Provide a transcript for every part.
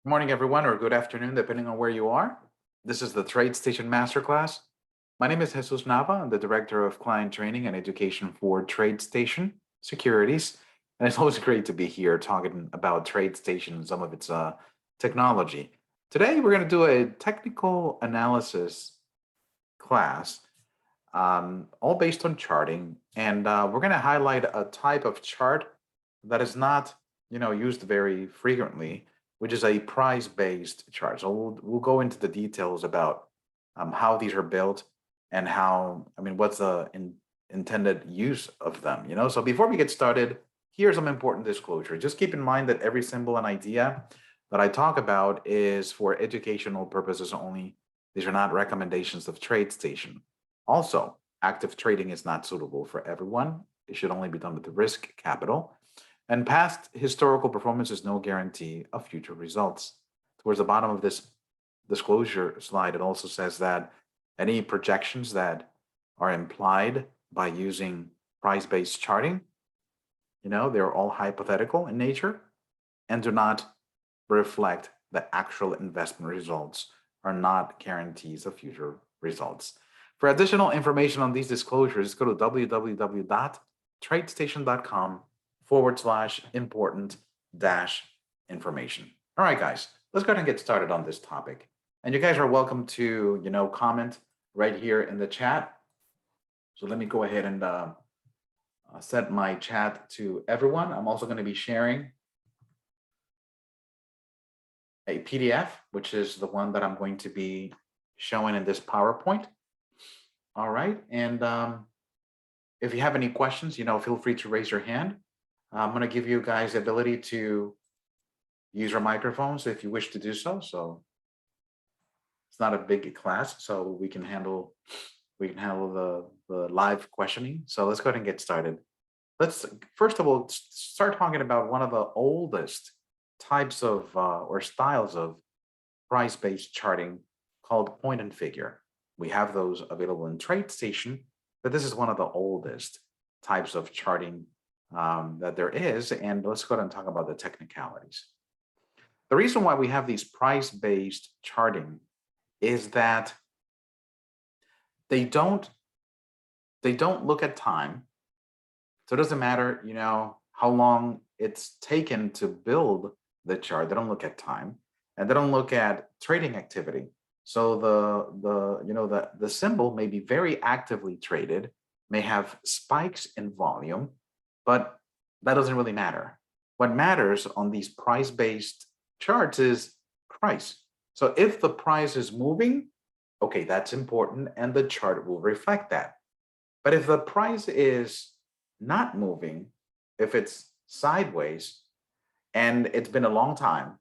Good morning, everyone, or good afternoon, depending on where you are. This is the TradeStation Masterclass. My name is Jesus Nava. I'm the Director of Client Training and Education for TradeStation Securities. And it's always great to be here talking about TradeStation and some of its technology. Today, we're going to do a technical analysis class, all based on charting. And we're going to highlight a type of chart that is not, used very frequently, which is a price-based chart. So we'll go into the details about how these are built and what's the intended use of them. So before we get started, here's some important disclosure. Just keep in mind that every symbol and idea that I talk about is for educational purposes only. These are not recommendations of TradeStation. Also, active trading is not suitable for everyone. It should only be done with the risk capital. And past historical performance is no guarantee of future results. Towards the bottom of this disclosure slide, it also says that any projections that are implied by using price-based charting, they're all hypothetical in nature and do not reflect the actual investment results, are not guarantees of future results. For additional information on these disclosures, go to www.tradestation.com/important-information. All right, guys, let's go ahead and get started on this topic. And you guys are welcome to, comment right here in the chat. So let me go ahead and set my chat to everyone. I'm also going to be sharing a PDF, which is the one that I'm going to be showing in this PowerPoint. All right, and if you have any questions, feel free to raise your hand. I'm going to give you guys the ability to use your microphones if you wish to do so. So it's not a big class, so we can handle the live questioning. So let's go ahead and get started. Let's first of all start talking about one of the oldest types of or styles of price-based charting called point and figure. We have those available in TradeStation, but this is one of the oldest types of charting that there is. And let's go ahead and talk about the technicalities. The reason why we have these price-based charting is that they don't look at time. So it doesn't matter, how long it's taken to build the chart. They don't look at time, and they don't look at trading activity. So the symbol may be very actively traded, may have spikes in volume, but that doesn't really matter. What matters on these price-based charts is price. So if the price is moving, okay, that's important, and the chart will reflect that. But if the price is not moving, if it's sideways, and it's been a long time,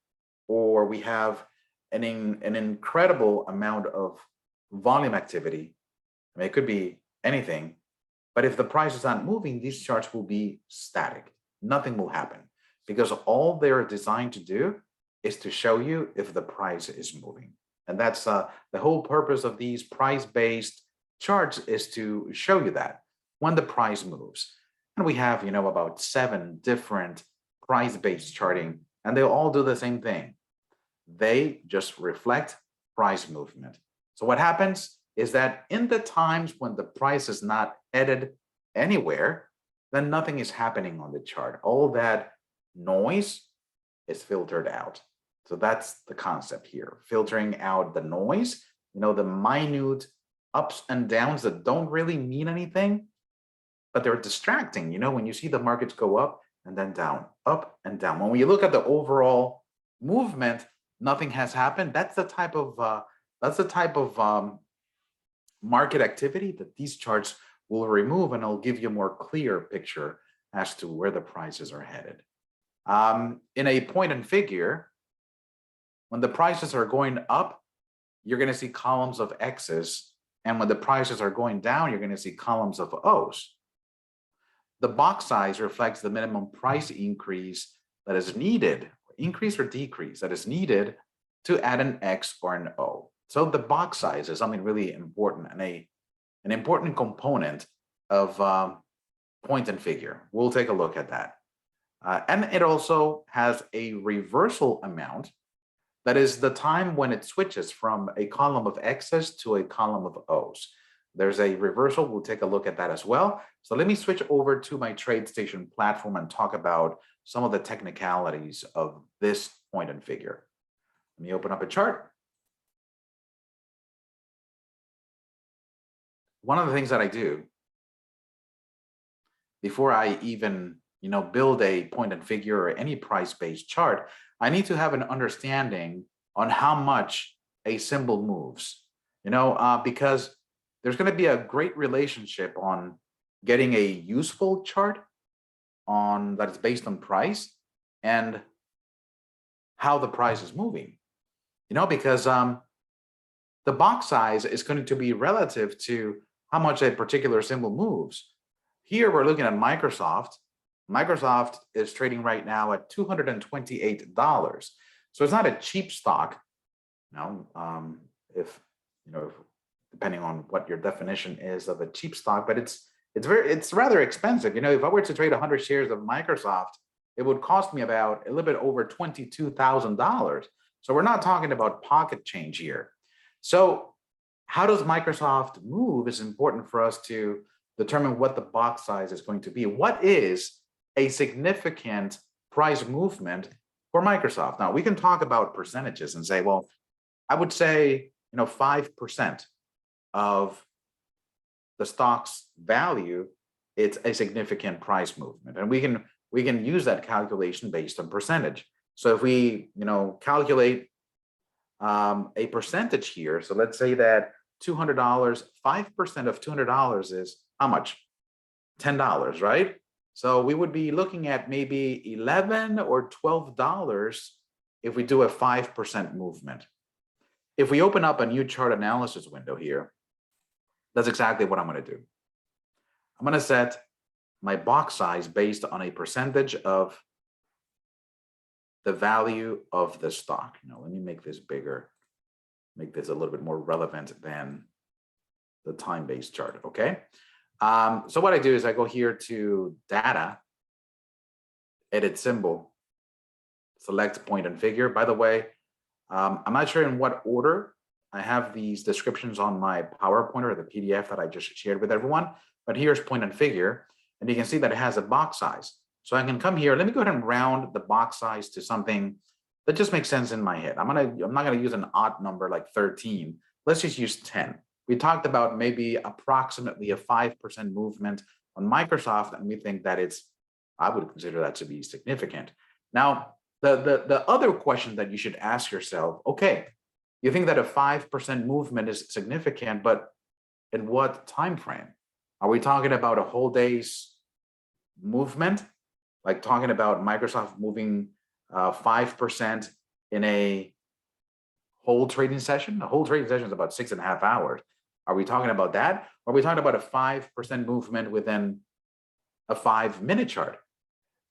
or we have an incredible amount of volume activity, it could be anything, but if the price is not moving, these charts will be static. Nothing will happen because all they're designed to do is to show you if the price is moving. And that's the whole purpose of these price-based charts, is to show you that when the price moves. And we have, about 7 different price-based charting, and they all do the same thing. They just reflect price movement. So what happens is that in the times when the price is not headed anywhere, then nothing is happening on the chart. All that noise is filtered out. So that's the concept here, filtering out the noise, the minute ups and downs that don't really mean anything, but they're distracting. When you see the markets go up and then down, up and down. When we look at the overall movement, nothing has happened. That's the type of market activity that these charts will remove, and it'll give you a more clear picture as to where the prices are headed. In a point and figure, when the prices are going up, you're going to see columns of X's, and when the prices are going down, you're going to see columns of O's. The box size reflects the minimum price increase that is needed, increase or decrease that is needed to add an X or an O. So the box size is something really important and an important component of point and figure. We'll take a look at that. And it also has a reversal amount That is the time when it switches from a column of X's to a column of O's. There's a reversal. We'll take a look at that as well. So let me switch over to my TradeStation platform and talk about some of the technicalities of this point and figure. Let me open up a chart. One of the things that I do before I even build a point and figure or any price-based chart, I need to have an understanding on how much a symbol moves, because there's going to be a great relationship on getting a useful chart on that is based on price and how the price is moving, because the box size is going to be relative to how much a particular symbol moves. Here we're looking at Microsoft. Microsoft is trading right now at $228. So it's not a cheap stock. If depending on what your definition is of a cheap stock, but it's rather expensive. If I were to trade 100 shares of Microsoft, it would cost me about a little bit over $22,000. So we're not talking about pocket change here. So how does Microsoft move is important for us to determine what the box size is going to be. What is a significant price movement for Microsoft? Now we can talk about percentages and say, well, I would say 5% of the stock's value, it's a significant price movement, and we can use that calculation based on percentage. So if we calculate a percentage here, so let's say that $200, 5% of $200 is how much? $10, right? So we would be looking at maybe $11 or $12 if we do a 5% movement. If we open up a new chart analysis window here, that's exactly what I'm going to do. I'm going to set my box size based on a percentage of the value of the stock. Let me make this bigger, make this a little bit more relevant than the time-based chart, okay? So what I do is I go here to data, edit symbol, select point and figure. By the way, I'm not sure in what order I have these descriptions on my PowerPoint or the PDF that I just shared with everyone, but here's point and figure, and you can see that it has a box size. So I can come here, let me go ahead and round the box size to something that just makes sense in my head. I'm not gonna use an odd number like 13. Let's just use 10. We talked about maybe approximately a 5% movement on Microsoft, and we think that I would consider that to be significant. Now, the other question that you should ask yourself, okay, you think that a 5% movement is significant, but in what time frame? Are we talking about a whole day's movement? Like talking about Microsoft moving 5% in a whole trading session? A whole trading session is about 6.5 hours. Are we talking about that? Or are we talking about a 5% movement within a 5-minute chart?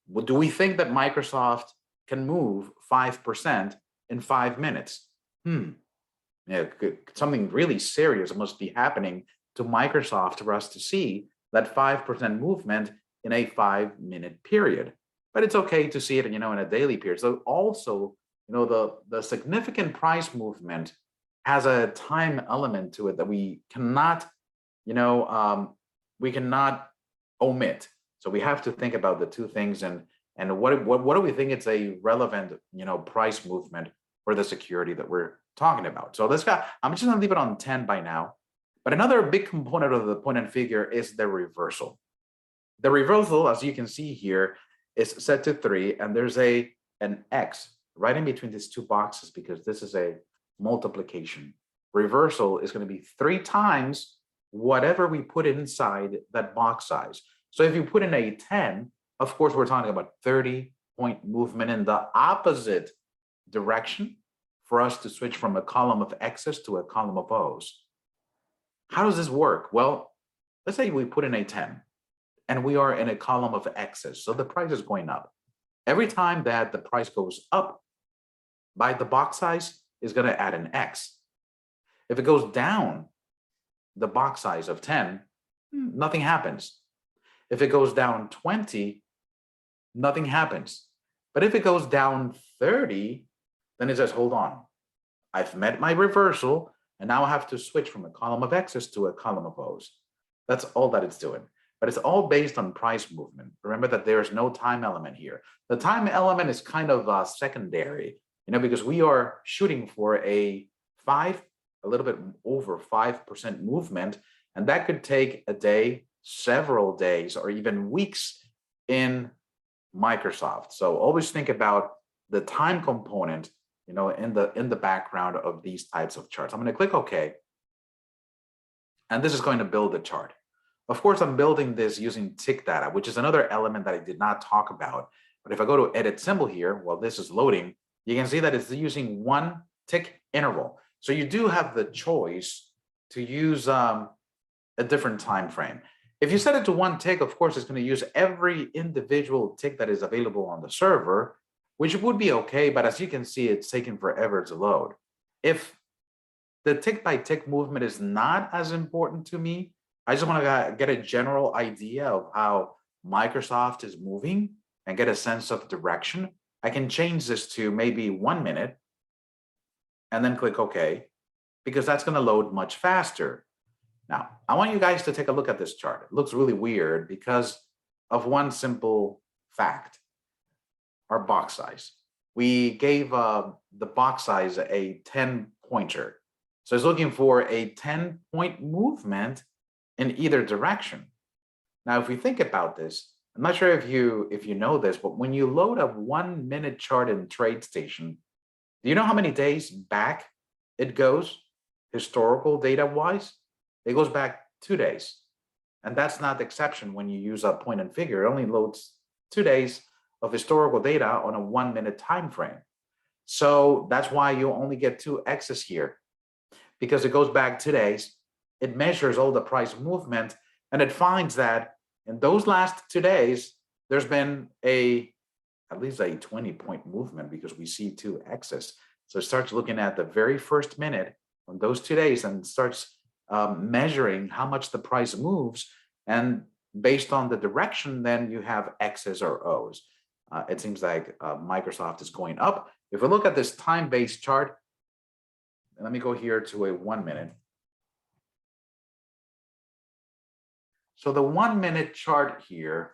Well, do we think that Microsoft can move 5% in 5 minutes? Yeah, something really serious must be happening to Microsoft for us to see that 5% movement in a 5-minute period. But it's okay to see it, in a daily period. So also, the significant price movement has a time element to it that we cannot, we cannot omit. So we have to think about the two things and what do we think it's a relevant, price movement for the security that we're talking about. So I'm just gonna leave it on 10 by now. But another big component of the point and figure is the reversal. The reversal, as you can see here, is set to 3, and there's an X right in between these two boxes because this is a multiplication. Reversal is going to be 3 times whatever we put inside that box size. So if you put in a 10, of course, we're talking about 30-point movement in the opposite direction for us to switch from a column of X's to a column of O's. How does this work? Well, let's say we put in a 10 and we are in a column of X's. So the price is going up. Every time that the price goes up by the box size is going to add an X. If it goes down the box size of 10, nothing happens. If it goes down 20, nothing happens. But if it goes down 30, then it says, hold on, I've met my reversal, and now I have to switch from a column of X's to a column of O's. That's all that it's doing. But it's all based on price movement. Remember that there is no time element here. The time element is kind of secondary, because we are shooting for a little bit over 5% movement, and that could take a day, several days, or even weeks in Microsoft. So always think about the time component, in the background of these types of charts. I'm going to click OK, and this is going to build the chart. Of course, I'm building this using tick data, which is another element that I did not talk about. But if I go to edit symbol here, while this is loading, you can see that it's using one tick interval. So you do have the choice to use a different time frame. If you set it to one tick, of course, it's going to use every individual tick that is available on the server, which would be okay. But as you can see, it's taking forever to load. If the tick by tick movement is not as important to me, I just want to get a general idea of how Microsoft is moving and get a sense of direction. I can change this to maybe 1 minute and then click OK, because that's going to load much faster. Now, I want you guys to take a look at this chart. It looks really weird because of one simple fact: our box size. We gave the box size a 10 pointer. So it's looking for a 10-point movement in either direction. Now, if we think about this, I'm not sure if you know this, but when you load a 1 minute chart in TradeStation, do you know how many days back it goes, historical data wise? It goes back 2 days. And that's not the exception when you use a point and figure. It only loads 2 days of historical data on a 1 minute time frame. So that's why you only get 2 X's here, because it goes back 2 days. It measures all the price movement, and it finds that in those last 2 days, there's been at least a 20-point movement, because we see 2 X's. So it starts looking at the very first minute on those 2 days and starts measuring how much the price moves. And based on the direction, then you have X's or O's. It seems like Microsoft is going up. If we look at this time-based chart, let me go here to a 1 minute. So the 1 minute chart here,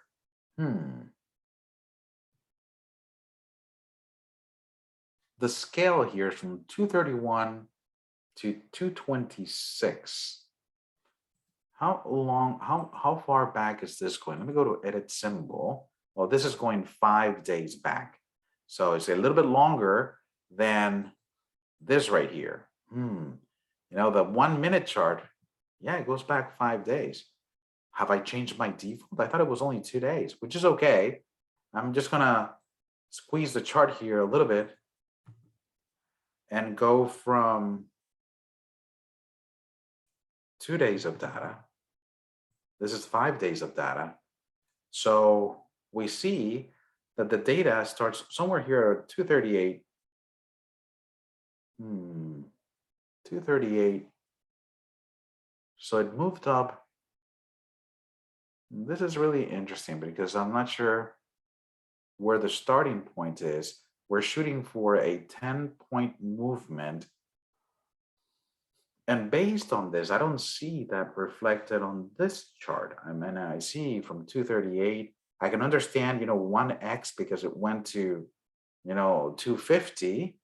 the scale here is from 231 to 226. How far back is this going? Let me go to edit symbol. Well, this is going 5 days back. So it's a little bit longer than this right here. The 1 minute chart, yeah, it goes back 5 days. Have I changed my default? I thought it was only 2 days, which is okay. I'm just gonna squeeze the chart here a little bit and go from 2 days of data. This is 5 days of data. So we see that the data starts somewhere here at 238. 238. So it moved up. This is really interesting because I'm not sure where the starting point is. We're shooting for a 10-point movement. And based on this, I don't see that reflected on this chart. I mean, I see from 238, I can understand, 1x because it went to, 250,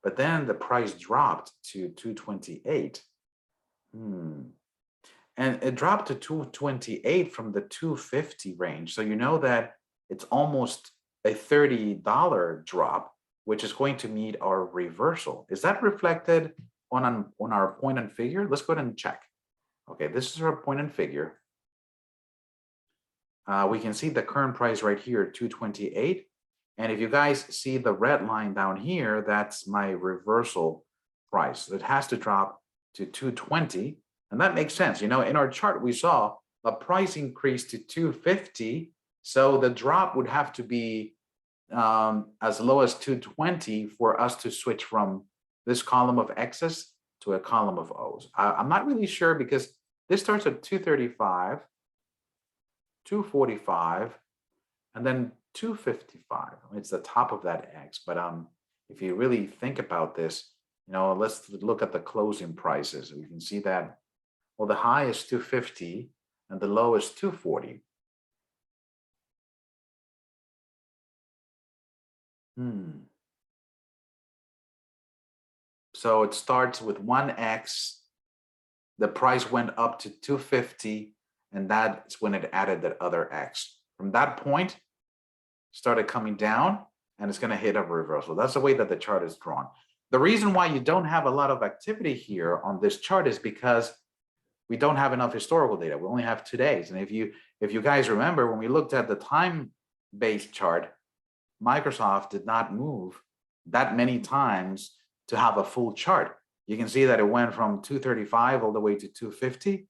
but then the price dropped to 228. And it dropped to 228 from the 250 range. So you know that it's almost a $30 drop, which is going to meet our reversal. Is that reflected on our point and figure? Let's go ahead and check. Okay, this is our point and figure. We can see the current price right here, 228. And if you guys see the red line down here, that's my reversal price. It has to drop to 220. And that makes sense. In our chart, we saw a price increase to 250. So the drop would have to be as low as 220 for us to switch from this column of X's to a column of O's. I'm not really sure because this starts at 235, 245, and then 255. It's the top of that X. But if you really think about this, let's look at the closing prices. We can see that, well, the high is 250 and the low is 240. So it starts with 1x. The price went up to 250, and that's when it added that other x. From that point, started coming down, and it's going to hit a reversal. That's the way that the chart is drawn. The reason why you don't have a lot of activity here on this chart is because we don't have enough historical data. We only have 2 days. And if you guys remember, when we looked at the time-based chart, Microsoft did not move that many times to have a full chart. You can see that it went from 235 all the way to 250,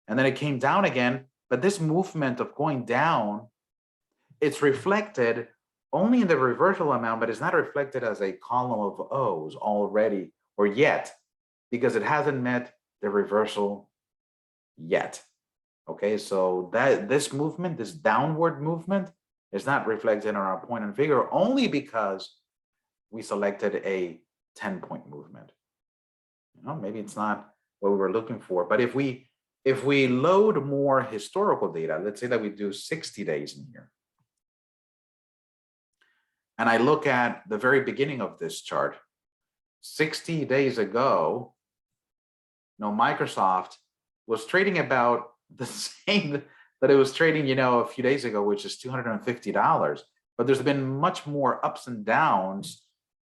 and then it came down again. But this movement of going down, it's reflected only in the reversal amount, but it's not reflected as a column of O's already or yet, because it hasn't met the reversal yet. Okay, so that this movement, this downward movement, is not reflected in our point and figure only because we selected a 10-point movement. Maybe it's not what we were looking for, but if we load more historical data, let's say that we do 60 days in here, and I look at the very beginning of this chart, 60 days ago, Microsoft was trading about the same that it was trading, a few days ago, which is $250. But there's been much more ups and downs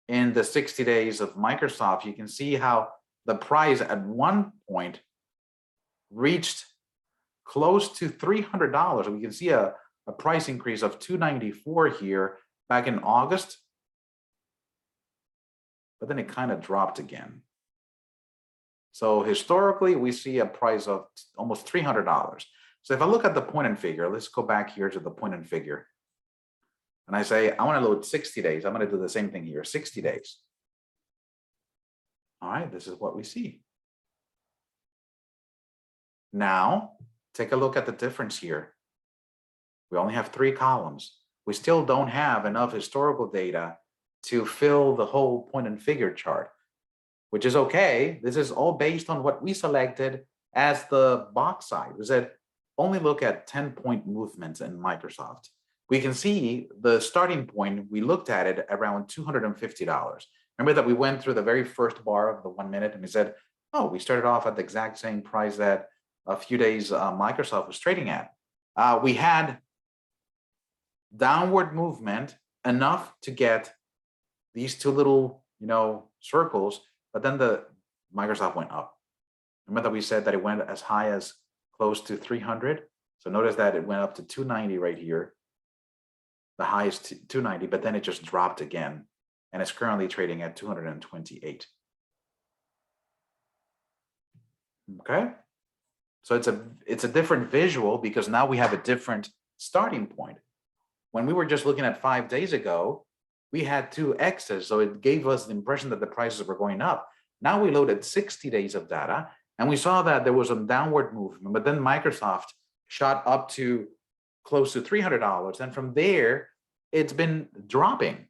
in the 60 days of Microsoft. You can see how the price at one point reached close to $300. We can see a price increase of $294 here back in August, but then it kind of dropped again. So historically, we see a price of almost $300. So if I look at the point and figure, let's go back here to the point and figure. And I say, I want to load 60 days. I'm going to do the same thing here, 60 days. All right, this is what we see. Now, take a look at the difference here. We only have 3 columns. We still don't have enough historical data to fill the whole point and figure chart, which is okay. This is all based on what we selected as the box size. We said, only look at 10-point movements in Microsoft. We can see the starting point, we looked at it around $250. Remember that we went through the very first bar of the 1 minute and we said, oh, we started off at the exact same price that a few days Microsoft was trading at. We had downward movement enough to get these 2 little, circles, but then the Microsoft went up. Remember that we said that it went as high as close to 300. So notice that it went up to 290 right here. The high is 290, but then it just dropped again, and it's currently trading at 228. Okay, so it's a different visual because now we have a different starting point. When we were just looking at 5 days ago, we had 2 X's, so it gave us the impression that the prices were going up. Now we loaded 60 days of data, and we saw that there was a downward movement, but then Microsoft shot up to close to $300, and from there, it's been dropping.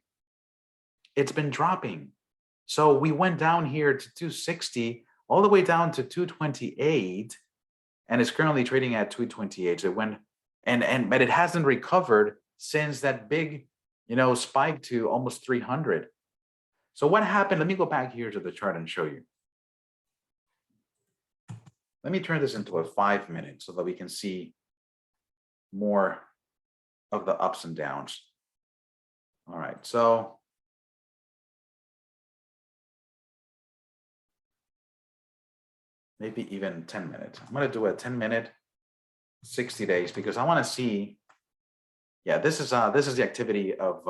It's been dropping. So we went down here to 260, all the way down to 228, and it's currently trading at 228. So it went, but it hasn't recovered since that big, spike to almost 300. So what happened? Let me go back here to the chart and show you. Let me turn this into a 5 minute so that we can see more of the ups and downs. All right, so maybe even 10 minutes. I'm going to do a 10 minute, 60 days, because I want to see. Yeah, this is the activity of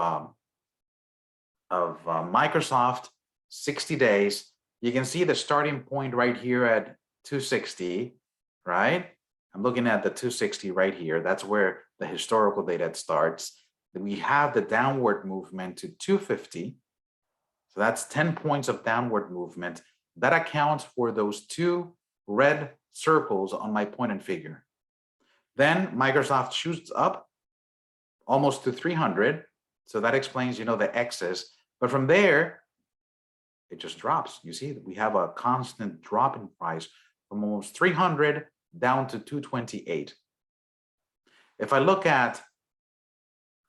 Microsoft, 60 days. You can see the starting point right here at 260, right? I'm looking at the 260 right here. That's where the historical data starts. We have the downward movement to 250. So that's 10 points of downward movement. That accounts for those 2 red circles on my point and figure. Then Microsoft shoots up almost to 300. So that explains, the X's. But from there, it just drops. You see, we have a constant drop in price from almost 300 down to 228. If I look at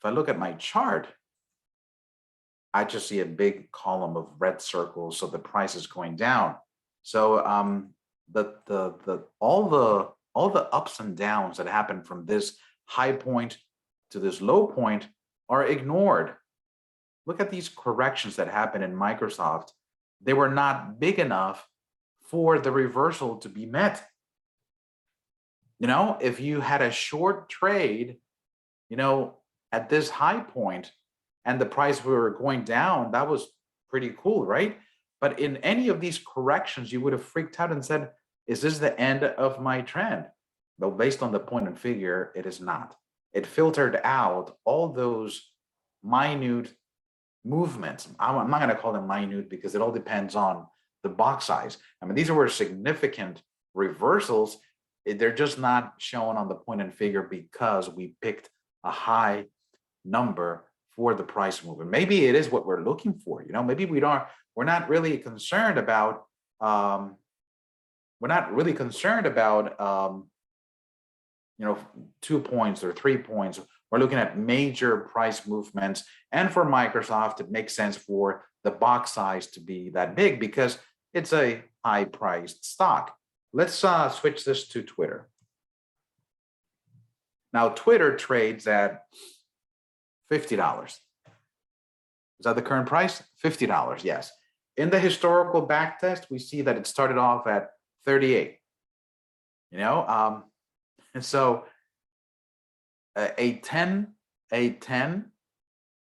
my chart, I just see a big column of red circles, so the price is going down. So all the ups and downs that happen from this high point to this low point are ignored. Look at these corrections that happen in Microsoft. They were not big enough for the reversal to be met. You know, if you had a short trade, you know, at this high point and the price were going down, that was pretty cool, right? But in any of these corrections, you would have freaked out and said, is this the end of my trend? But based on the point and figure, it is not. It filtered out all those minute movements. I'm not going to call them minute because it all depends on the box size. I mean, these were significant reversals. They're just not shown on the point and figure because we picked a high number for the price movement. Maybe it is what we're looking for. You know, maybe we're not really concerned about you know, 2 points or 3 points. We're looking at major price movements. And for Microsoft, it makes sense for the box size to be that big because it's a high priced stock. Let's switch this to Twitter. Now, Twitter trades at $50. Is that the current price? $50, yes. In the historical backtest, we see that it started off at 38. You know, and so a 10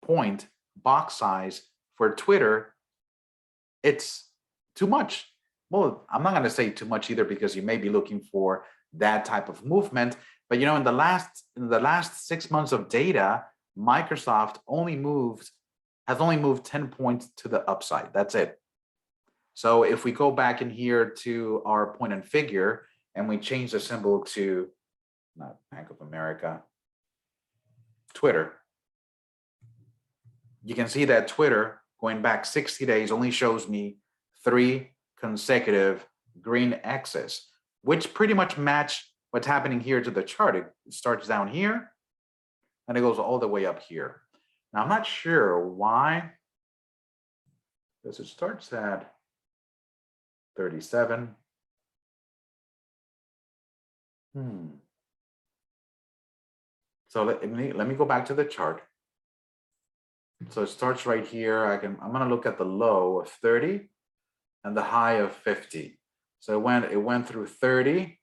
point box size for Twitter, it's too much. Well, I'm not going to say too much either because you may be looking for that type of movement. But you know, in the last 6 months of data, Microsoft has only moved 10 points to the upside. That's it. So if we go back in here to our point and figure and we change the symbol to not Bank of America, Twitter, you can see that Twitter going back 60 days only shows me 3 consecutive green X's, which pretty much match what's happening here to the chart. It starts down here and it goes all the way up here. Now, I'm not sure why, because it starts at 37. So let me go back to the chart. So it starts right here. I'm going to look at the low of 30 and the high of 50. So it went through 30,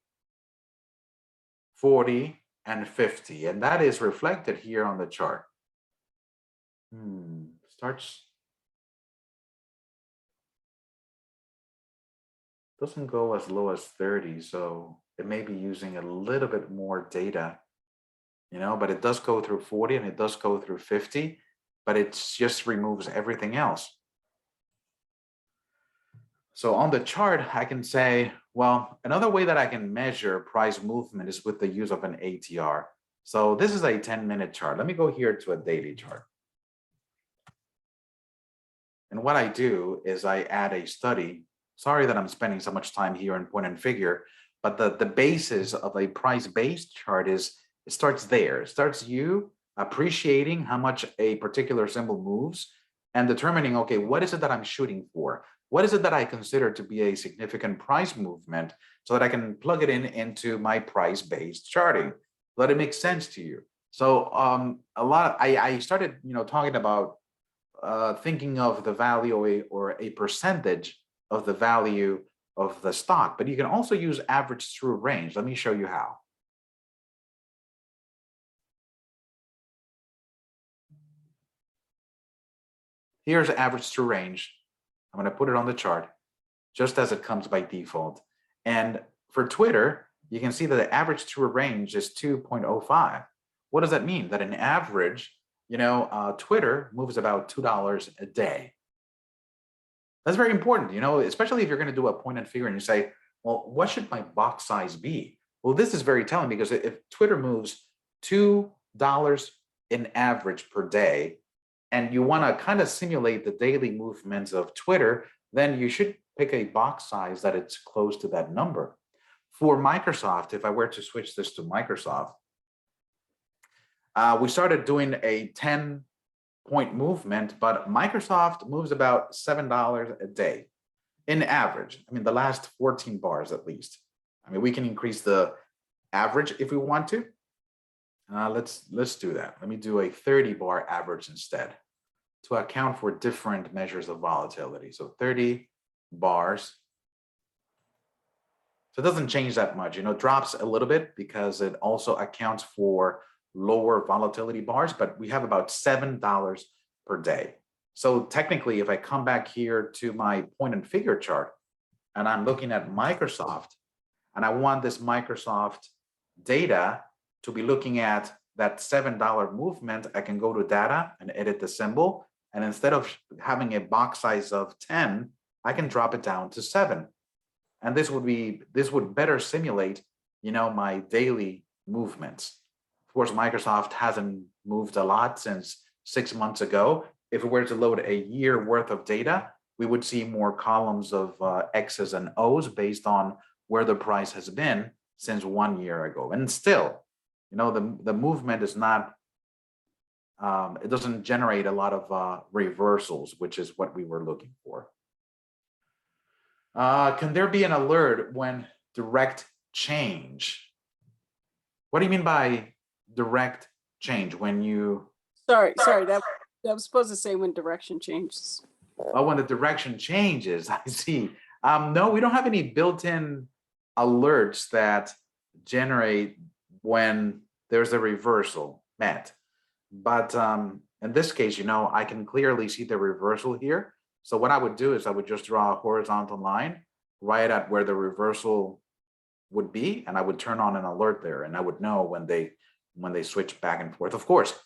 40, and 50, and that is reflected here on the chart. Doesn't go as low as 30, so it may be using a little bit more data, you know, but it does go through 40 and it does go through 50, but it just removes everything else. So on the chart, I can say, well, another way that I can measure price movement is with the use of an ATR. So this is a 10-minute chart. Let me go here to a daily chart. And what I do is I add a study. Sorry that I'm spending so much time here in point and figure, but the basis of a price-based chart is, it starts there. It starts you appreciating how much a particular symbol moves and determining, okay, what is it that I'm shooting for? What is it that I consider to be a significant price movement so that I can plug it into my price-based charting? Let it make sense to you. So I started, you know, talking about thinking of the value or a percentage of the value of the stock, but you can also use average true range. Let me show you how. Here's average true range. I'm going to put it on the chart just as it comes by default. And for Twitter, you can see that the average true range is 2.05. What does that mean? That an average, you know, Twitter moves about $2 a day. That's very important, you know, especially if you're going to do a point and figure and you say, well, what should my box size be? Well, this is very telling because if Twitter moves $2 in average per day, and you want to kind of simulate the daily movements of Twitter, then you should pick a box size that it's close to that number. For Microsoft, if I were to switch this to Microsoft, we started doing a 10-point movement, but Microsoft moves about $7 a day in average. I mean, the last 14 bars at least. I mean, we can increase the average if we want to. Let's do that. Let me do a 30-bar average instead to account for different measures of volatility. So 30 bars. So it doesn't change that much, drops a little bit because it also accounts for lower volatility bars, but we have about $7 per day. So technically, if I come back here to my point and figure chart and I'm looking at Microsoft and I want this Microsoft data to be looking at that $7 movement, I can go to data and edit the symbol. And instead of having a box size of 10, I can drop it down to 7. And this would better simulate, my daily movements. Of course, Microsoft hasn't moved a lot since 6 months ago. If we were to load a year worth of data, we would see more columns of X's and O's based on where the price has been since 1 year ago. And still, the movement is not, it doesn't generate a lot of reversals, which is what we were looking for. Can there be an alert when direct change? What do you mean by direct change? When you... Sorry, that was supposed to say when direction changes. Oh, when the direction changes, I see. No, we don't have any built-in alerts that generate when there's a reversal met. But in this case, I can clearly see the reversal here. So what I would do is I would just draw a horizontal line right at where the reversal would be, and I would turn on an alert there, and I would know when they switch back and forth. Of course,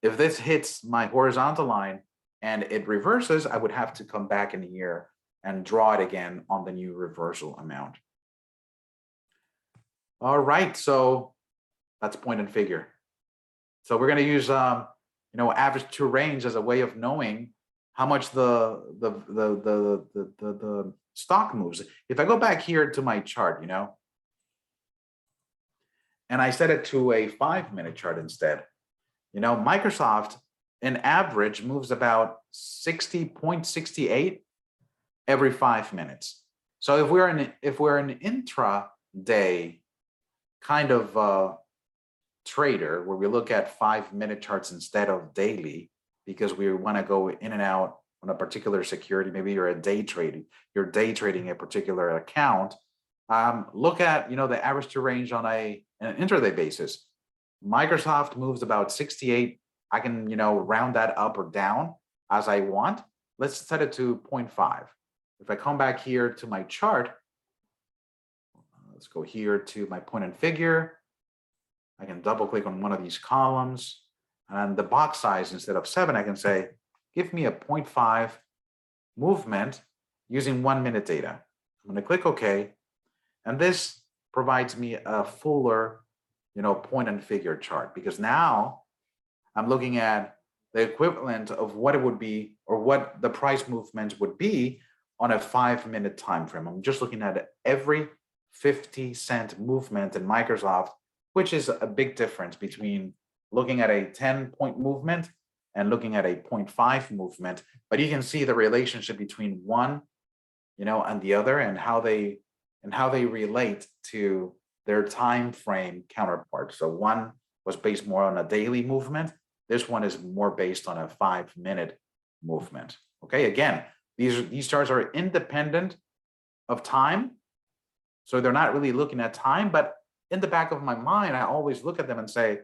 if this hits my horizontal line and it reverses, I would have to come back in here and draw it again on the new reversal amount. All right, so that's point and figure. So we're going to use average to range as a way of knowing how much the stock moves. If I go back here to my chart, and I set it to a 5-minute chart instead, Microsoft in average moves about 60.68 every 5 minutes. So if we're an intra-day kind of trader where we look at 5-minute charts instead of daily, because we want to go in and out on a particular security, maybe you're day trading a particular account, look at the average to range on an intraday basis. Microsoft moves about 68. I can round that up or down as I want. Let's set it to 0.5. If I come back here to my chart, let's go here to my point and figure. I can double click on one of these columns, and the box size, instead of 7, I can say, give me a 0.5 movement using 1 minute data. I'm going to click OK. And this provides me a fuller, point and figure chart, because now I'm looking at the equivalent of what it would be or what the price movement would be on a 5-minute time frame. I'm just looking at every 50-cent movement in Microsoft, which is a big difference between looking at a 10-point movement and looking at a 0.5 movement. But you can see the relationship between one, and the other, and how they relate to their time frame counterparts. So one was based more on a daily movement. This one is more based on a 5-minute movement. Okay, again, these charts are independent of time. So they're not really looking at time, but in the back of my mind, I always look at them and say,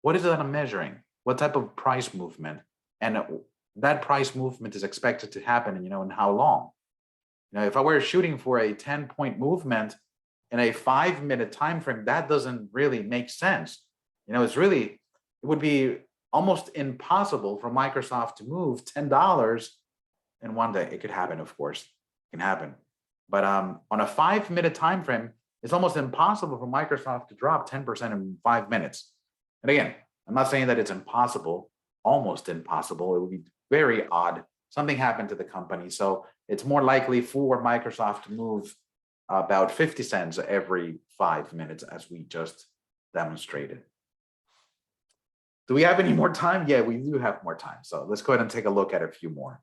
what is it that I'm measuring? What type of price movement? And that price movement is expected to happen, in how long? If I were shooting for a 10-point movement in a 5-minute time frame, that doesn't really make sense. It would be almost impossible for Microsoft to move $10 in one day. It could happen, of course, it can happen. But on a 5-minute time frame, it's almost impossible for Microsoft to drop 10% in 5 minutes. And again, I'm not saying that it's impossible, almost impossible. It would be very odd something happened to the company. So it's more likely for Microsoft to move about 50 cents every 5 minutes, as we just demonstrated. Do we have any more time? Yeah, we do have more time. So let's go ahead and take a look at a few more.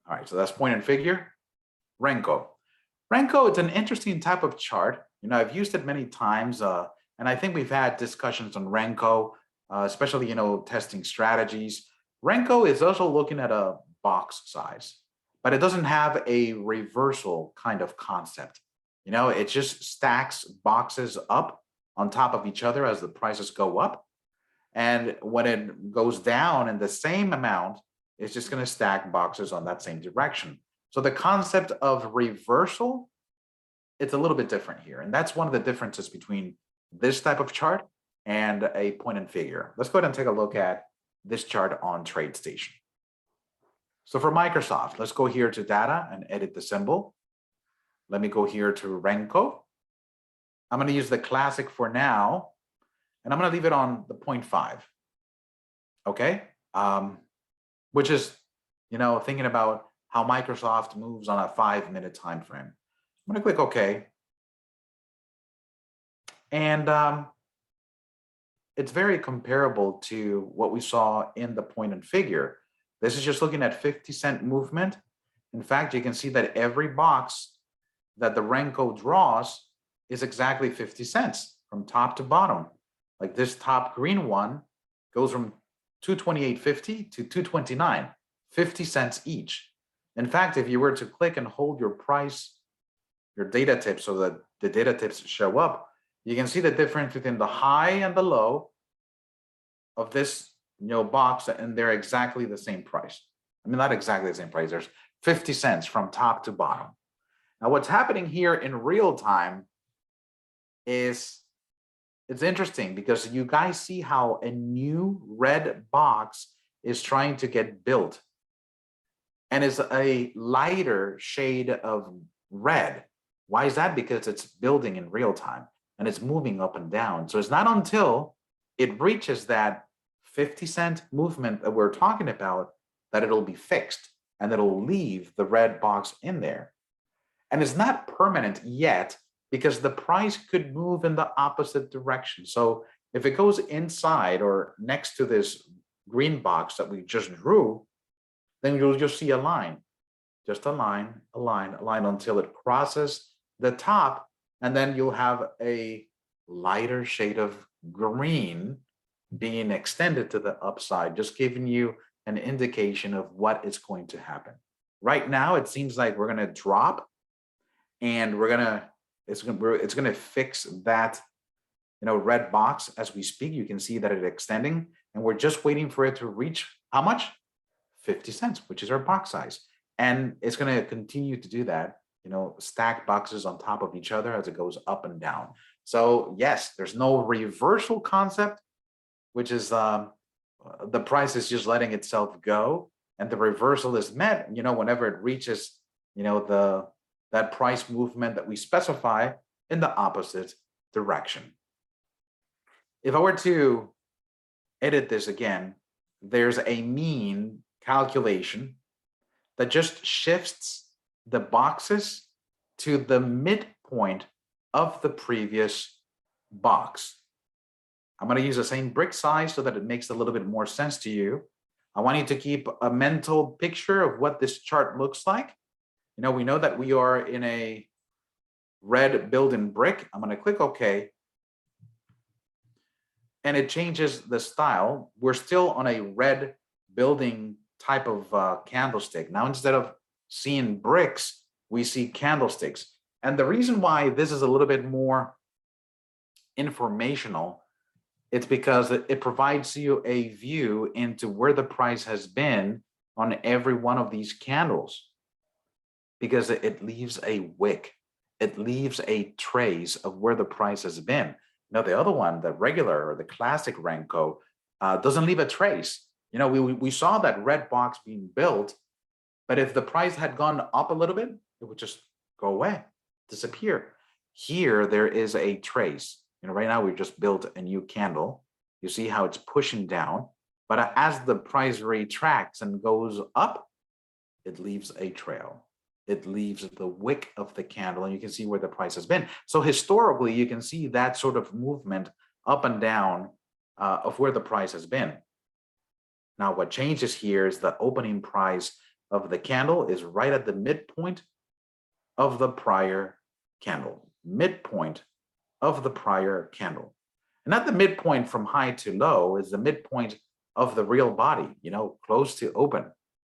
All right, so that's point and figure. Renko. Renko, it's an interesting type of chart. You know, I've used it many times, and I think we've had discussions on Renko, especially, you know, testing strategies. Renko is also looking at a box size, but it doesn't have a reversal kind of concept. You know, it just stacks boxes up on top of each other as the prices go up. And when it goes down in the same amount, it's just going to stack boxes on that same direction. So the concept of reversal, it's a little bit different here. And that's one of the differences between this type of chart and a point and figure. Let's go ahead and take a look at this chart on TradeStation. So for Microsoft, let's go here to data and edit the symbol. Let me go here to Renko. I'm going to use the classic for now, and I'm going to leave it on the 0.5. Okay. Which is, you know, thinking about how Microsoft moves on a 5-minute time frame. I'm going to click OK. And it's very comparable to what we saw in the point and figure. This is just looking at 50-cent movement. In fact, you can see that every box that the Renko draws is exactly 50 cents from top to bottom. Like this top green one goes from 228.50 to 229, 50 cents each. In fact, if you were to click and hold your price, your data tips, so that the data tips show up, you can see the difference between the high and the low of this, you know, box, and they're exactly the same price. I mean, not exactly the same price. There's 50 cents from top to bottom. Now, what's happening here in real time is it's interesting because you guys see how a new red box is trying to get built, and it's a lighter shade of red. Why is that? Because it's building in real time and it's moving up and down. So it's not until it reaches that 50-cent movement that we're talking about that it'll be fixed and it'll leave the red box in there. And it's not permanent yet because the price could move in the opposite direction. So if it goes inside or next to this green box that we just drew, then you'll just see a line, just a line, a line, a line until it crosses the top. And then you'll have a lighter shade of green being extended to the upside, just giving you an indication of what is going to happen. Right now, it seems like we're going to drop, and it's going to fix that, you know, red box as we speak. You can see that it's extending, and we're just waiting for it to reach how much? 50 cents, which is our box size. And it's going to continue to do that, you know, stack boxes on top of each other as it goes up and down. So yes, there's no reversal concept, which is the price is just letting itself go, and the reversal is met, you know, whenever it reaches, you know, that price movement that we specify in the opposite direction. If I were to edit this again, there's a mean calculation that just shifts the boxes to the midpoint of the previous box. I'm going to use the same brick size so that it makes a little bit more sense to you. I want you to keep a mental picture of what this chart looks like. You know, we know that we are in a red build-in brick. I'm going to click OK. And it changes the style. We're still on a red building type of candlestick. Now, instead of seeing bricks, we see candlesticks. And the reason why this is a little bit more informational, it's because it provides you a view into where the price has been on every one of these candles, because it leaves a wick. It leaves a trace of where the price has been. Now, the other one, the regular or the classic Renko, doesn't leave a trace. You know, we saw that red box being built, but if the price had gone up a little bit, it would just go away, disappear. Here, there is a trace. You know, right now we just built a new candle. You see how it's pushing down. But as the price retracts and goes up, it leaves a trail. It leaves the wick of the candle, and you can see where the price has been. So historically, you can see that sort of movement up and down of where the price has been. Now, what changes here is the opening price of the candle is right at the midpoint of the prior candle, midpoint of the prior candle. And not the midpoint from high to low, is the midpoint of the real body, close to open.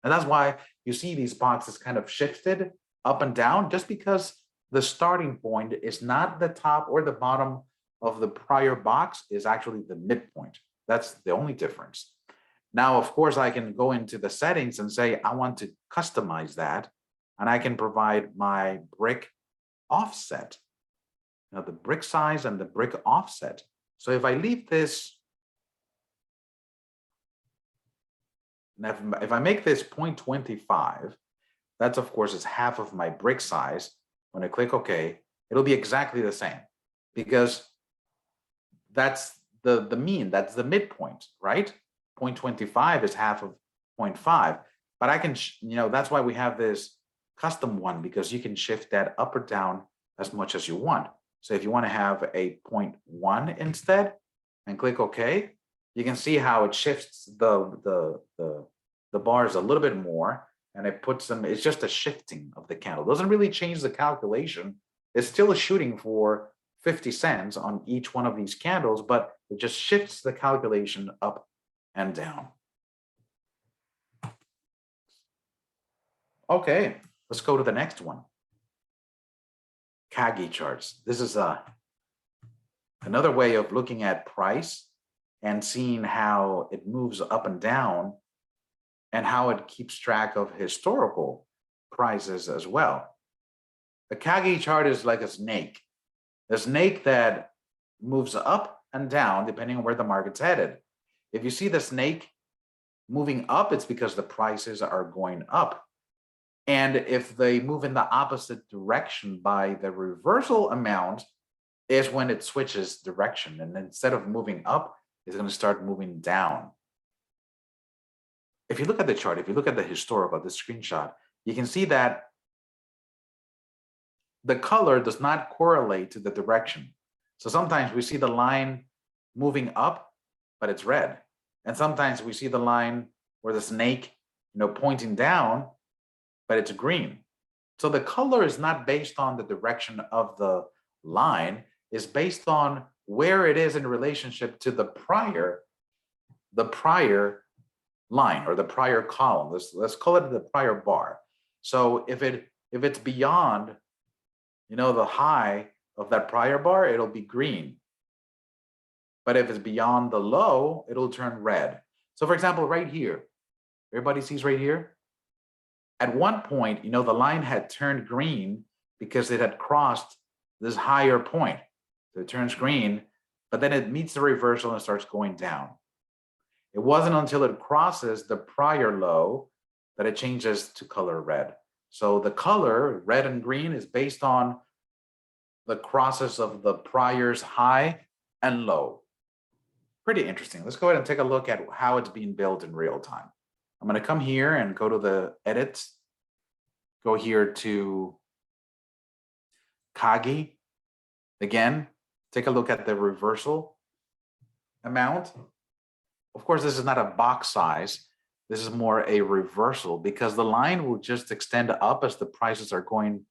And that's why you see these boxes kind of shifted up and down, just because the starting point is not the top or the bottom of the prior box, is actually the midpoint. That's the only difference. Now, of course, I can go into the settings and say, I want to customize that, and I can provide my brick offset. Now, the brick size and the brick offset. So if I leave this, if I make this 0.25, that's of course is half of my brick size. When I click OK, it'll be exactly the same, because that's the mean, that's the midpoint, right? 0.25 is half of 0.5, but I can, that's why we have this custom one, because you can shift that up or down as much as you want. So if you want to have a 0.1 instead and click OK, you can see how it shifts the bars a little bit more, and it puts them, it's just a shifting of the candle. It doesn't really change the calculation. It's still a shooting for 50 cents on each one of these candles, but it just shifts the calculation up and down. Okay, let's go to the next one. Caggy charts. This is another way of looking at price and seeing how it moves up and down, and how it keeps track of historical prices as well. The Caggy chart is like a snake that moves up and down depending on where the market's headed. If you see the snake moving up, it's because the prices are going up. And if they move in the opposite direction by the reversal amount, is when it switches direction. And instead of moving up, it's going to start moving down. If you look at the chart, if you look at the historical, the screenshot, you can see that the color does not correlate to the direction. So sometimes we see the line moving up, but it's red. And sometimes we see the line where the snake, pointing down, but it's green. So the color is not based on the direction of the line, it's based on where it is in relationship to the prior line or the prior column. Let's call it the prior bar. So if it's beyond, the high of that prior bar, it'll be green. But if it's beyond the low, it'll turn red. So for example, right here, everybody sees right here? At one point, the line had turned green because it had crossed this higher point. So it turns green, but then it meets the reversal and starts going down. It wasn't until it crosses the prior low that it changes to color red. So the color, red and green, is based on the crosses of the prior's high and low. Pretty interesting. Let's go ahead and take a look at how it's being built in real time. I'm going to come here and go to the edits, go here to Caggy. Again, take a look at the reversal amount. Of course, this is not a box size. This is more a reversal, because the line will just extend up as the prices are going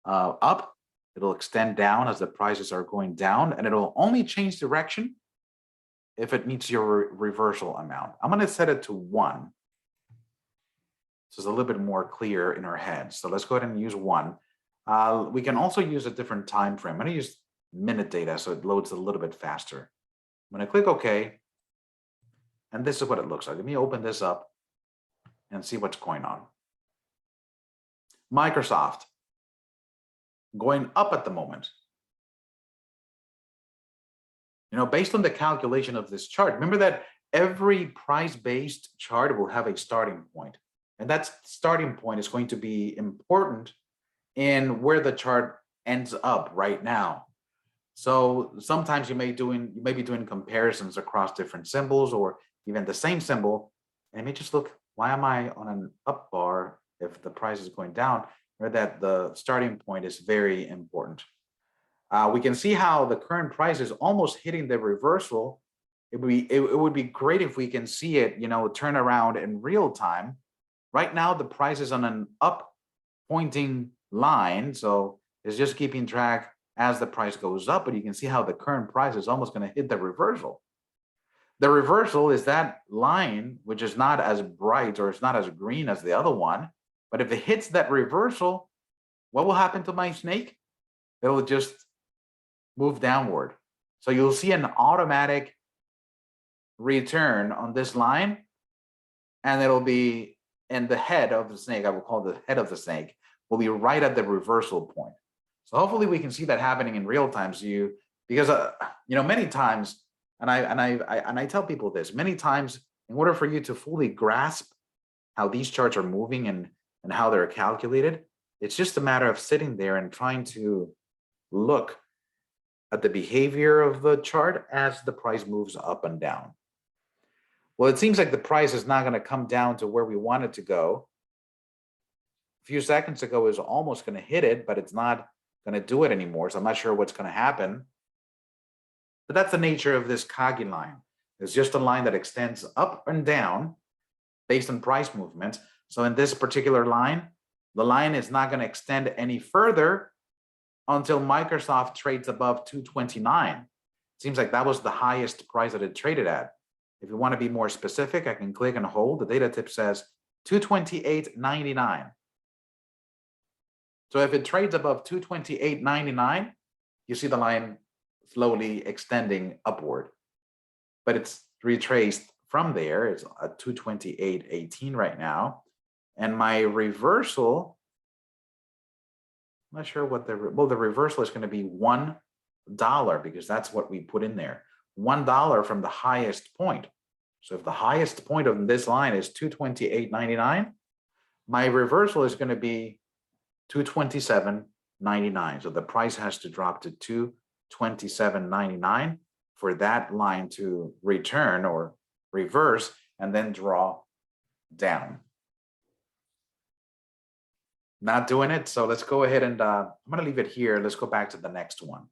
up. It'll extend down as the prices are going down, and it'll only change direction if it meets your reversal amount. I'm going to set it to 1. So it's a little bit more clear in our head. So let's go ahead and use 1. We can also use a different time frame. I'm going to use minute data so it loads a little bit faster. I'm going to click OK. And this is what it looks like. Let me open this up and see what's going on. Microsoft going up at the moment. Based on the calculation of this chart, remember that every price-based chart will have a starting point. And that starting point is going to be important in where the chart ends up right now. So sometimes you may be doing comparisons across different symbols, or even the same symbol, and it may just look, why am I on an up bar if the price is going down? Or that the starting point is very important. We can see how the current price is almost hitting the reversal. It would be great if we can see it, turn around in real time. Right now, the price is on an up pointing line, so it's just keeping track as the price goes up, but you can see how the current price is almost going to hit the reversal. The reversal is that line, which is not as bright or it's not as green as the other one, but if it hits that reversal, what will happen to my snake? It'll just move downward. So you'll see an automatic return on this line, and it'll be in the head of the snake. I will call the head of the snake will be right at the reversal point. So hopefully we can see that happening in real time. So because many times, and I tell people this many times, in order for you to fully grasp how these charts are moving and how they're calculated, it's just a matter of sitting there and trying to look at the behavior of the chart as the price moves up and down. Well, it seems like the price is not going to come down to where we want it to go. A few seconds ago, it was almost going to hit it, but it's not going to do it anymore. So I'm not sure what's going to happen. But that's the nature of this Caggy line. It's just a line that extends up and down based on price movements. So in this particular line, the line is not going to extend any further until Microsoft trades above 229. It seems like that was the highest price that it traded at. If you want to be more specific, I can click and hold. The data tip says 228.99. So if it trades above 228.99, you see the line slowly extending upward. But it's retraced from there. It's at 228.18 right now. And my reversal, I'm not sure what the reversal is going to be $1 because that's what we put in there. $1 from the highest point. So if the highest point of this line is 228.99, my reversal is going to be 227.99. So the price has to drop to 227.99 for that line to return or reverse and then draw down. Not doing it, so let's go ahead and I'm going to leave it here. Let's go back to the next one.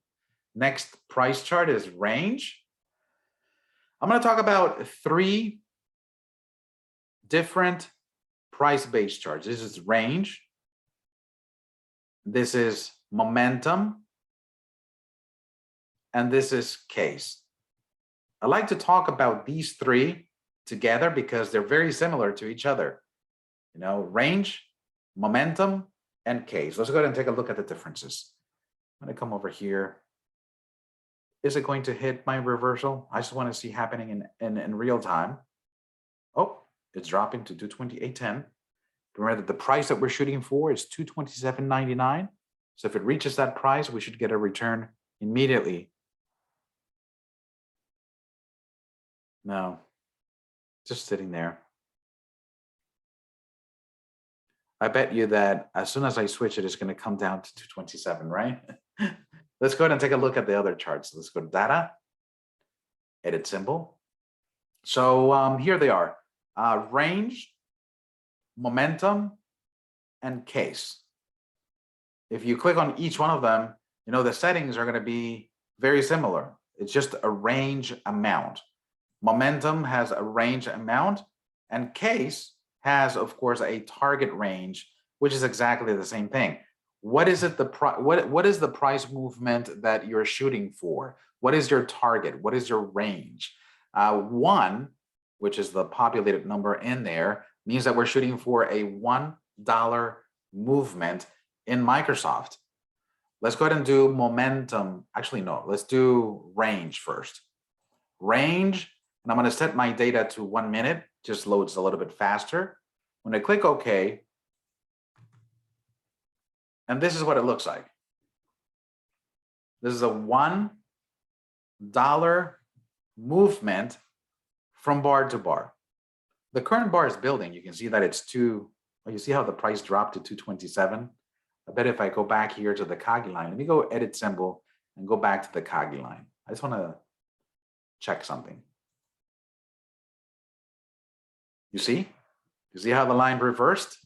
Next price chart is range. I'm going to talk about 3 different price-based charts. This is range. This is momentum. And this is case. I like to talk about these 3 together because they're very similar to each other. Range, momentum, and case. Let's go ahead and take a look at the differences. I'm going to come over here. Is it going to hit my reversal? I just want to see happening in real time. Oh, it's dropping to 228.10. Remember that the price that we're shooting for is 227.99. So if it reaches that price, we should get a return immediately. No, just sitting there. I bet you that as soon as I switch it, it's going to come down to 227, right? Let's go ahead and take a look at the other charts. Let's go to data, edit symbol. So here they are, range, momentum, and case. If you click on each one of them, the settings are going to be very similar. It's just a range amount. Momentum has a range amount, and case has, of course, a target range, which is exactly the same thing. What is it? What is the price movement that you're shooting for? What is your target? What is your range? 1, which is the populated number in there, means that we're shooting for a $1 movement in Microsoft. Let's go ahead and do momentum. Actually, no, let's do range first. Range, and I'm going to set my data to 1 minute, just loads a little bit faster. When I click OK, and this is what it looks like. This is a $1 movement from bar to bar. The current bar is building. You can see that it's you see how the price dropped to 227. I bet if I go back here to the Caggy line, let me go edit symbol and go back to the Caggy line. I just want to check something. You see? You see how the line reversed?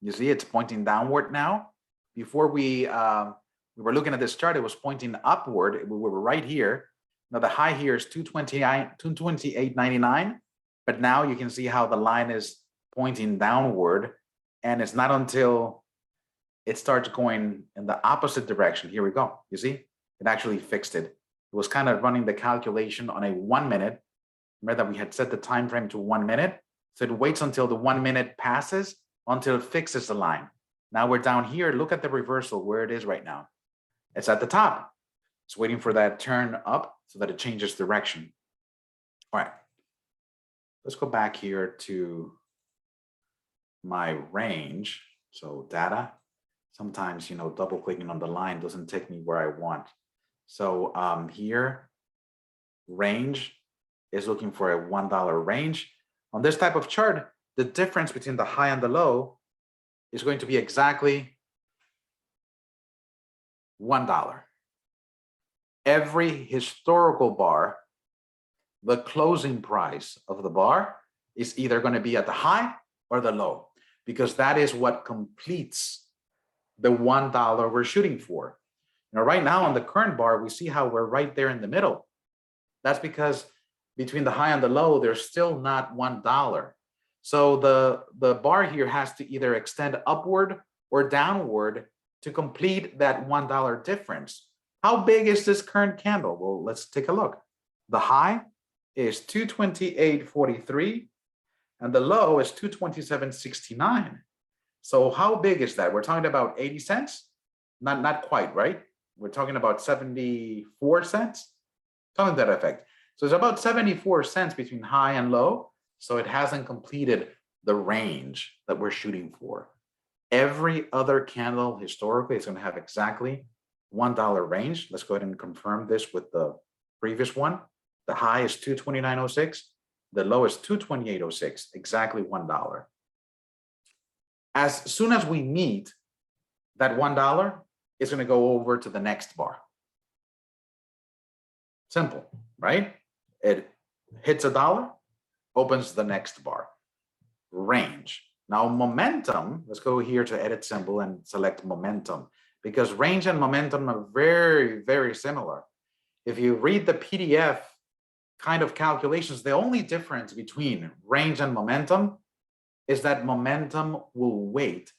You see it's pointing downward now. Before we were looking at this chart, it was pointing upward. We were right here. Now the high here is 228.99, but now you can see how the line is pointing downward, and it's not until it starts going in the opposite direction. Here we go. You see, it actually fixed it. It was kind of running the calculation on a 1 minute. Remember that we had set the time frame to 1 minute. So it waits until the 1 minute passes until it fixes the line. Now we're down here. Look at the reversal where it is right now. It's at the top. It's waiting for that turn up so that it changes direction. All right. Let's go back here to my range. So data. Sometimes, you know, double clicking on the line doesn't take me where I want. So here, range is looking for a $1 range. On this type of chart, the difference between the high and the low is going to be exactly $1. Every historical bar, the closing price of the bar is either going to be at the high or the low, because that is what completes the $1 we're shooting for. You know, right now on the current bar, we see how we're right there in the middle. That's because between the high and the low, there's still not $1. So the bar here has to either extend upward or downward to complete that $1 difference. How big is this current candle? Well, let's take a look. The high is 228.43 and the low is 227.69. So how big is that? We're talking about 80 cents? Not quite, right? We're talking about 74 cents, something to that effect. So it's about 74 cents between high and low. So it hasn't completed the range that we're shooting for. Every other candle historically is going to have exactly $1 range. Let's go ahead and confirm this with the previous one. The high is 229.06. The low is 228.06, exactly $1. As soon as we meet that $1, it's going to go over to the next bar. Simple, right? It hits $1, opens the next bar. Range. Now momentum, let's go here to edit symbol and select momentum, because range and momentum are very, very similar. If you read the PDF kind of calculations, the only difference between range and momentum is that momentum will wait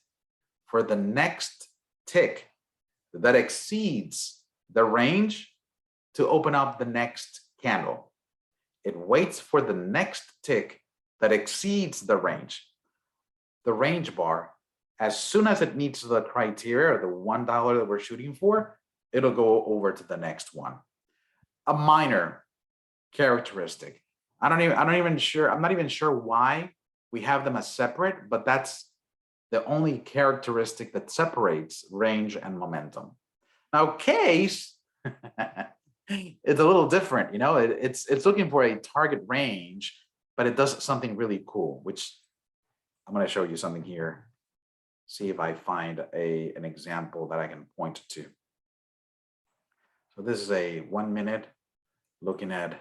for the next tick that exceeds the range to open up the next candle. It waits for the next tick that exceeds the range. The range bar, as soon as it meets the criteria, or the $1 that we're shooting for, it'll go over to the next one. A minor characteristic. I'm not even sure why we have them as separate, but that's the only characteristic that separates range and momentum. Now, case, it's a little different, you know, it's looking for a target range, but it does something really cool, which I'm going to show you something here. See if I find an example that I can point to. So this is a 1 minute looking at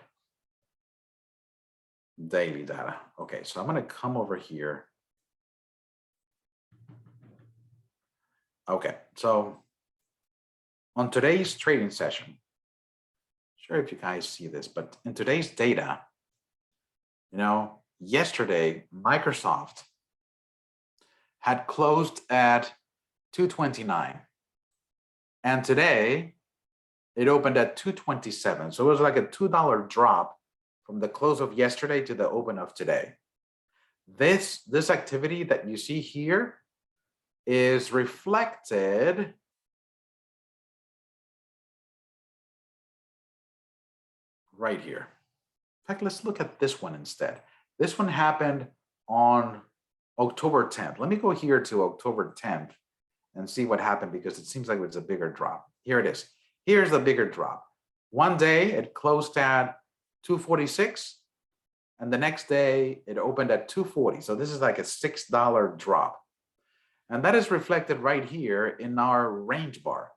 daily data. Okay, so I'm going to come over here. Okay, so on today's trading session, sure if you guys see this, but in today's data, you know, yesterday, Microsoft had closed at 229. And today, it opened at 227. So it was like a $2 drop from the close of yesterday to the open of today. This activity that you see here is reflected right here. In fact, let's look at this one instead. This one happened on October 10th. Let me go here to October 10th and see what happened, because it seems like it's a bigger drop. Here it is. Here's the bigger drop. One day it closed at 246, and the next day it opened at 240. So this is like a $6 drop. And that is reflected right here in our range bar.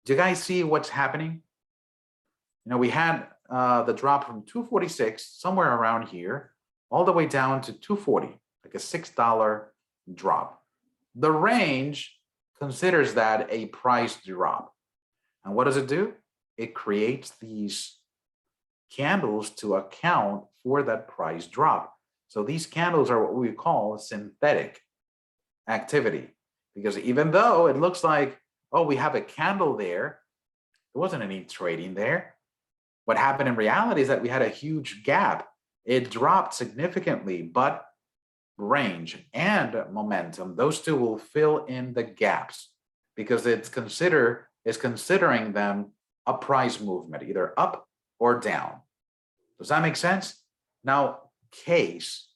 Do you guys see what's happening? You know, we had the drop from 246, somewhere around here, all the way down to 240, like a $6 drop. The range considers that a price drop. And what does it do? It creates these candles to account for that price drop. So these candles are what we call synthetic activity, because even though it looks like, oh, we have a candle there, there wasn't any trading there. What happened in reality is that we had a huge gap. It dropped significantly, but range and momentum, those two will fill in the gaps because it's considering them a price movement, either up or down. Does that make sense? Now, case,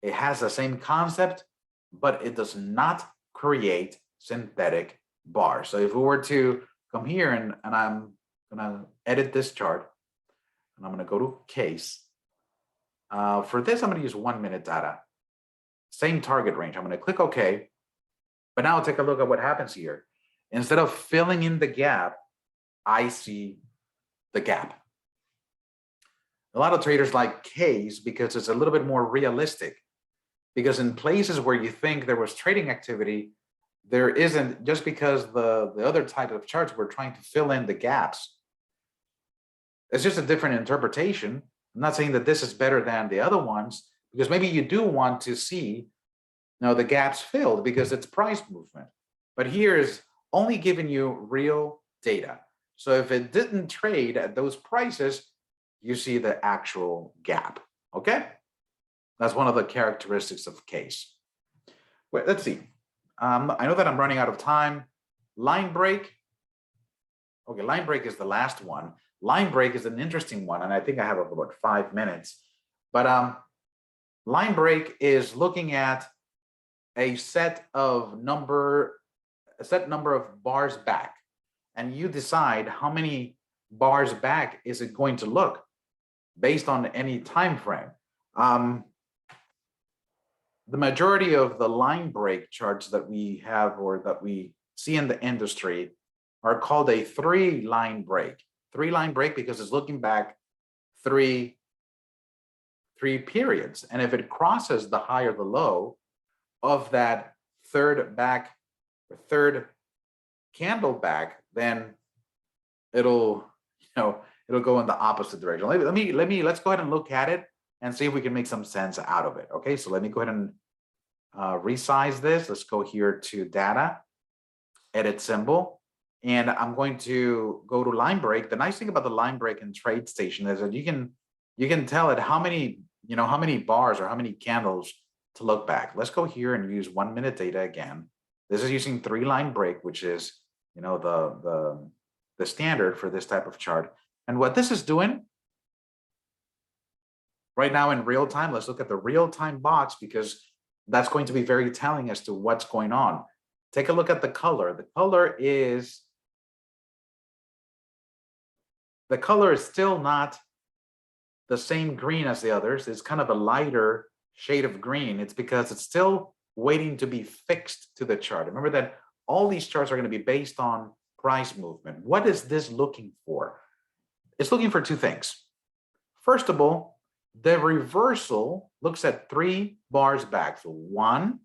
it has the same concept, but it does not create synthetic bars. So if we were to come here and I'm gonna edit this chart, and I'm gonna go to case. For this, I'm gonna use 1 minute data. Same target range. I'm gonna click OK. But now take a look at what happens here. Instead of filling in the gap, I see the gap. A lot of traders like case because it's a little bit more realistic. Because in places where you think there was trading activity, there isn't, just because the other type of charts were trying to fill in the gaps. It's just a different interpretation. I'm not saying that this is better than the other ones, because maybe you do want to see, the gaps filled because it's price movement. But here is only giving you real data. So if it didn't trade at those prices, you see the actual gap. Okay? That's one of the characteristics of case. Wait, let's see. I know that I'm running out of time. Line break. Okay, line break is the last one. Line break is an interesting one, and I think I have about 5 minutes. But line break is looking at a set number of bars back, and you decide how many bars back is it going to look based on any time frame. The majority of the line break charts that we have or that we see in the industry are called a 3-line break. 3-line break because it's looking back three periods. And if it crosses the high or the low of that third candle back, then it'll go in the opposite direction. Let's go ahead and look at it and see if we can make some sense out of it. Okay, so let me go ahead and resize this. Let's go here to data, edit symbol, and I'm going to go to line break. The nice thing about the line break in TradeStation is that you can tell it how many bars or how many candles to look back. Let's go here and use 1 minute data again. This is using 3-line break, which is the standard for this type of chart. And what this is doing right now in real time, let's look at the real time box because that's going to be very telling as to what's going on. Take a look at the color. The color is still not the same green as the others. It's kind of a lighter shade of green. It's because it's still waiting to be fixed to the chart. Remember that all these charts are going to be based on price movement. What is this looking for? It's looking for 2 things. First of all, the reversal looks at 3 bars back. So 1,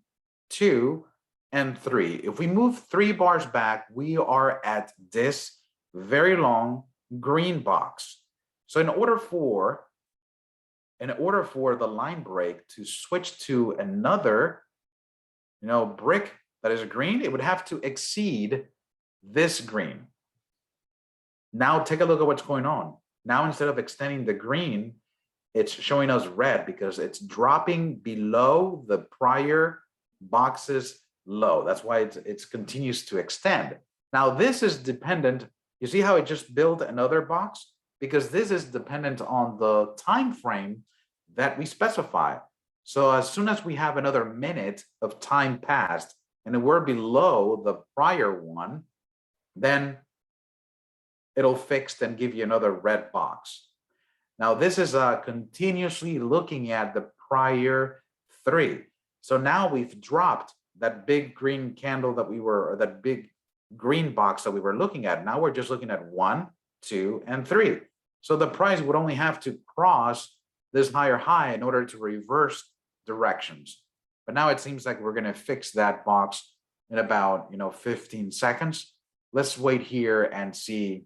2, and 3. If we move 3 bars back, we are at this very long green box. So in order for the line break to switch to another, brick that is green, it would have to exceed this green. Now take a look at what's going on. Now instead of extending the green, it's showing us red because it's dropping below the prior box's low. That's why it continues to extend. Now this is dependent. You see how it just built another box? Because this is dependent on the time frame that we specify. So as soon as we have another minute of time passed and we're below the prior one, then it'll fix and give you another red box. Now this is continuously looking at the prior 3. So now we've dropped that big green candle or that big green box that we were looking at. Now we're just looking at 1, 2, and 3. So the price would only have to cross this higher high in order to reverse directions. But now it seems like we're going to fix that box in about 15 seconds. Let's wait here and see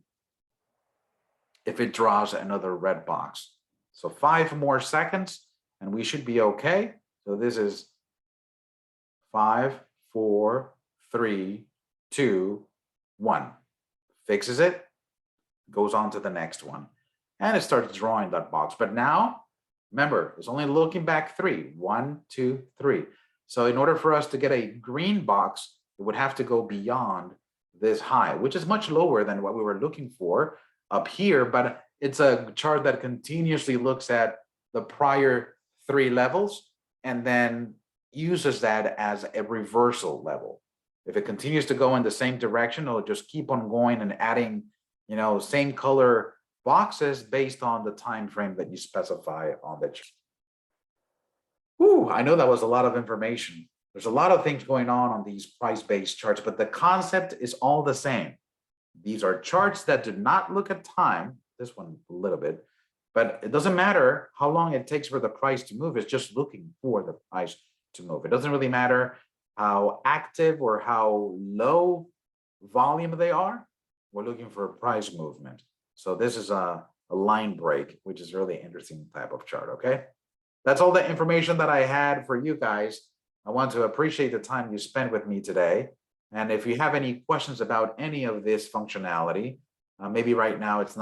if it draws another red box. So 5 more seconds and we should be okay. So this is 5, 4, 3, 2, 1. Fixes it, goes on to the next one, and it starts drawing that box. But now, remember, it's only looking back 3. 1, 2, 3. So in order for us to get a green box, it would have to go beyond this high, which is much lower than what we were looking for up here. But it's a chart that continuously looks at the prior 3 levels and then uses that as a reversal level. If it continues to go in the same direction, it'll just keep on going and adding, same color boxes based on the time frame that you specify on the chart. Whew, I know that was a lot of information. There's a lot of things going on these price-based charts, but the concept is all the same. These are charts that do not look at time, this one a little bit, but it doesn't matter how long it takes for the price to move. It's just looking for the price to move. It doesn't really matter how active or how low volume they are. We're looking for a price movement. So this is a line break, which is really interesting type of chart, okay? That's all the information that I had for you guys. I want to appreciate the time you spent with me today. And if you have any questions about any of this functionality, maybe right now it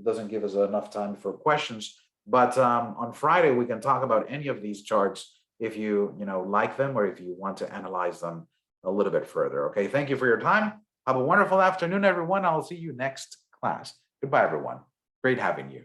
doesn't give us enough time for questions, but on Friday, we can talk about any of these charts if you like them or if you want to analyze them a little bit further. Okay, thank you for your time. Have a wonderful afternoon, everyone. I'll see you next class. Goodbye, everyone. Great having you.